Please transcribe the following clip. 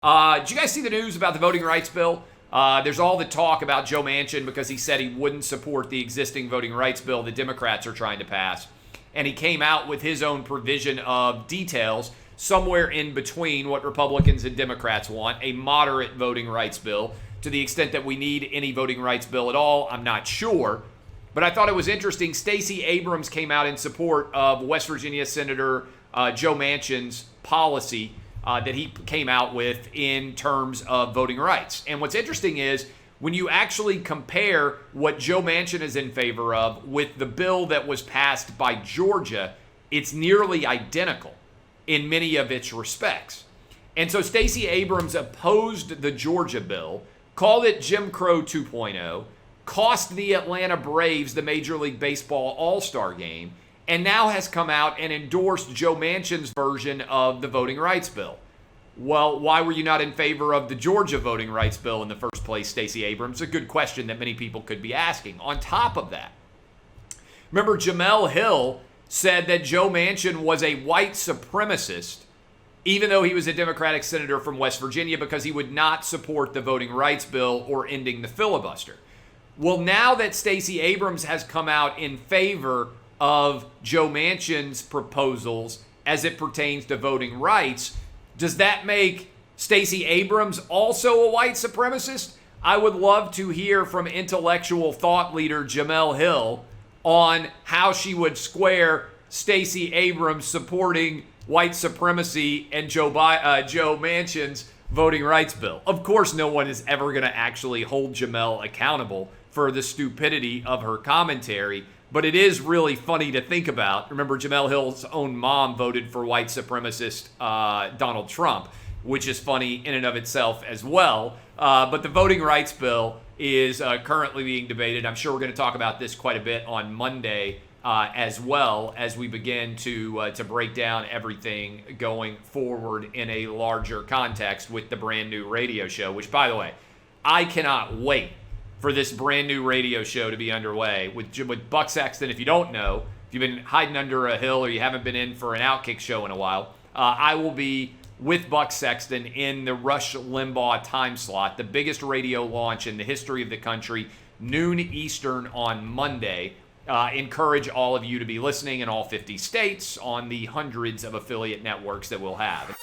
Did you guys see the news about the voting rights bill? There's all the talk about Joe Manchin because he said he wouldn't support the existing voting rights bill the Democrats are trying to pass. And he came out with his own provision of details somewhere in between what Republicans and Democrats want, a moderate voting rights bill. To the extent that we need any voting rights bill at all, I'm not sure. But I thought it was interesting. Stacey Abrams came out in support of West Virginia Senator Joe Manchin's policy that he came out with in terms of voting rights. And what's interesting is when you actually compare what Joe Manchin is in favor of with the bill that was passed by Georgia, it's nearly identical in many of its respects. And so Stacey Abrams opposed the Georgia bill, called it Jim Crow 2.0, cost the Atlanta Braves the Major League Baseball All-Star game, and now has come out and endorsed Joe Manchin's version of the voting rights bill. Well, why were you not in favor of the Georgia voting rights bill in the first place, Stacey Abrams? A good question that many people could be asking. On top of that, remember Jamel Hill said that Joe Manchin was a white supremacist, even though he was a Democratic senator from West Virginia, because he would not support the voting rights bill or ending the filibuster. Well, now that Stacey Abrams has come out in favor of Joe Manchin's proposals as it pertains to voting rights, does that make Stacey Abrams also a white supremacist? I would love to hear from intellectual thought leader Jamel Hill on how she would square Stacey Abrams supporting white supremacy and Joe Manchin's voting rights bill. Of course, no one is ever going to actually hold Jamel accountable for the stupidity of her commentary, but it is really funny to think about. Remember, Jamel Hill's own mom voted for white supremacist Donald Trump, which is funny in and of itself as well. But the voting rights bill is currently being debated. I'm sure we're going to talk about this quite a bit on Monday as well as we begin to break down everything going forward in a larger context with the brand new radio show, which, by the way, I cannot wait for this brand new radio show to be underway with Buck Sexton. If you don't know, if you've been hiding under a hill or you haven't been in for an Outkick show in a while, I will be with Buck Sexton in the Rush Limbaugh time slot, the biggest radio launch in the history of the country, noon Eastern on Monday. Encourage all of you to be listening in all 50 states on the hundreds of affiliate networks that we'll have.